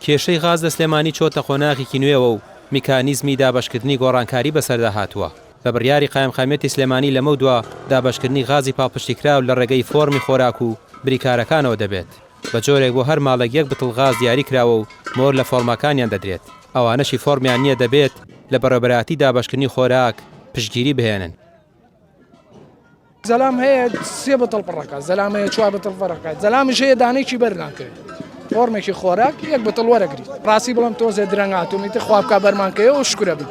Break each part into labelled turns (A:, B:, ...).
A: کێشەی غاز لە سلێمانی چۆتە قۆناغێکی نوێەوە و میکانیزمی دابەشکردنی گۆڕانکاری بەسەردا هاتووە. بە بڕیاری قایمقامێتی سلێمانی لەمە دووە دابەشکردنی غازی پاڵپشتیکراو لە ڕێگەی فۆرمی خۆراک و بریکارەکانەوە دەبێت. بە جۆرێک بۆ هەر ماڵێک یەک بتڵ غاز دیاری کراوە و مۆر لە فۆرمەکانیان دەدرێت. ئەوانەشی فۆرمیان نییە دەبێت لە بەڕێوەبەراتی دابەشکردنی خۆراک پشتگیری بهێنن.
B: زەلام هەیە 3 بتڵ پڕەکە، زەلام هەیە 4 بتڵ پڕەکە، زەلامش هەیە دانەیەکی بەرناکرێت. فۆرمێکی خۆراک یەک بتڵ وەرەگریت. ڕاستی بڵم تۆزێ درەنگاتومیتە خوا بکە بەرمانکەیەوە و شکورە بن.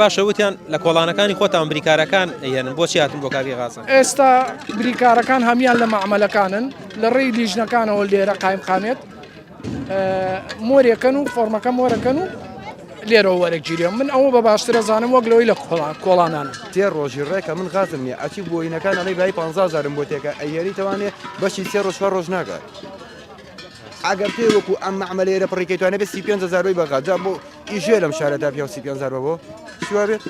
A: باشە وتیان لە کۆڵانەکانی خۆتان بریکارەکان هێنن، بۆچی هاتن بۆ کاری غازن؟
B: ئێستا بریکارەکان هەمیان لە مەعمەلەکانن لە ڕێی لیژنەکانەوە لێرە قایمقامێت مۆریەکەن و فۆرمەکە مۆرەکەن و لێرەوە وەرەگیریە. من ئەوە بە باشترە زانم وەک لەوەی لە کۆڵانان.
C: 3 ڕۆژی ڕێکە من غازم نییە ئەچی بۆینەکان ئەڵێ بای 15,000 بۆ تێکە ئەیەری تەوانێ بەشی 3 ڕۆژ 4 ڕۆژ ناکات. ئەگەر پێ وەکو ئەم مەعمەلەیە پڕێکەوانە بە 35,000 بەغاجا بۆ ئیژێ لەم شارەدا پێ 35,000 بۆ شووا بێت.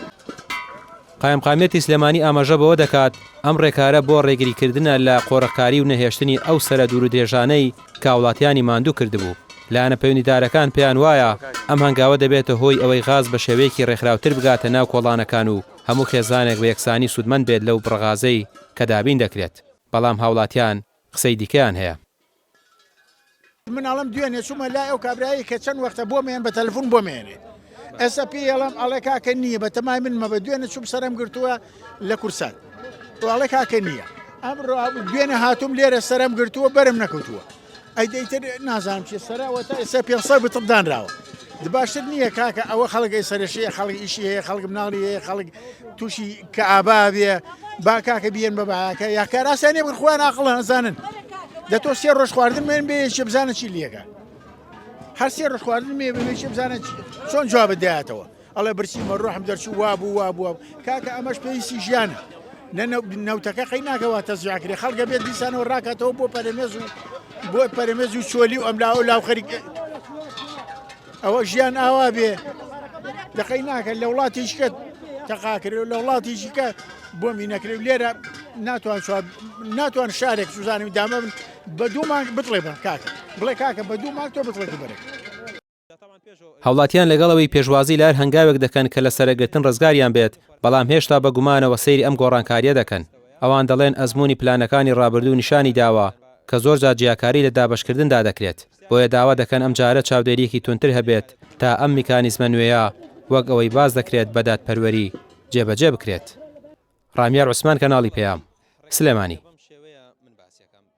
A: قایمقامێتی سلێمانی ئاماژە بەوە دەکات ئەم ڕێکارە بۆ ڕێگریکردنە لە قۆڕەکاری و نەهێشتنی ئەو سەرە دوور و درێژانەی کە وڵاتیانی ماندوو کردبوو. لایەنە پەیوەندیدارەکان پێیان وایە ئەم هەنگاوە دەبێتە هۆی ئەوەی غاز بە شێوەیەکی ڕێکخراوتر بگاتە ناو کۆڵانەکان و هەموو خێزانێک بە یەکسانی سوودمەند بێت لەو بڕغازەی کە دابین دەکرێت. بەڵام هاوڵاتیان قسەی دیکەیان هەیە.
D: من ئەڵم دوێنێ چوومە لای ئەو کابرایی کە چەند وەختە بۆ مێن بە تەلەفۆن بۆ مێنێ. ئێستا پێی ئەڵم ئەڵێ کاکە نییە بە تەمای من مەبە دوێنێ چوم سەرم گرتووە لە کورسان. ئەڵێ کاکە نییە. ئەمڕۆ دوێنێ هاتووم لێرە سەرم گرتووە بەرم نەکەوتووە. ئەی دەیتر نازانم چی سەراوە تا ئێستا 500 بتڵدانراوە. باشتر نییە کاکە ئەوە خەڵگەی سەرشەیە خەڵک ئیشی هەیە خەڵک مناڵی هەیە خەڵک تووشی کە ئابا بێ با کاکە بیێن بە باکە یا کاراسانێ بن خۆیان عەقڵ نەزانن. دەتۆ 3 ڕۆژ خواردن من بێ چی بزانە چی لێگە. هەر 3 ڕۆژ خواردن مێ بێ چی بزانە چۆن جواب بدەیاتەوە. ئەڵێ برسی مەڕۆحم دەرچوو وابوو وابووە. کاکە ئەمەش پێویستی ژیانە. نەوتەکە قەی ناکەوە تەزیعکرێ خەڵکە بێت دیسانەوە ڕاکاتەوە بۆ پەرێمێز و چۆلی و ئەم لاو خەریک ئەوە ژیان ئاوا بێ دەقەی ناکە لە وڵاتیشکە تەقاکرێ لە وڵاتیشیکە بۆ مینەکرێ لێرە ناتوان شارێک سوزانمی دامە بن بە 2 مانگ بتڵێ بن کاکە بڵێ کاکە بە 2 مانگ تۆ بتڵێ بەرێک.
A: هاوڵاتیان لەگەڵەوەی پێشوازی لە هەر هەنگاوێک دەکەن کە لە سەرەگرتن ڕزگاریان بێت، بەڵام هێشتا بە گومانەوە سەیری ئەم گۆڕانکاریە دەکەن. ئەوان دەڵێن ئەزمموی پلانەکانی ڕابردوو نیشانی داوە کە زۆر جار جیاکاری لە دابەشکردندا دەکرێت. بۆیە داوا دەکەن ئەم جارە چاودێریەکی تونتر هەبێت تا ئەم میکانیزمە نوێیە وەک ئەوەی باز دەکرێت بە دادپەروەری جێبەجێ بکرێت. ڕامیار عوسمان، کەناڵی پەیام، سلێمانی.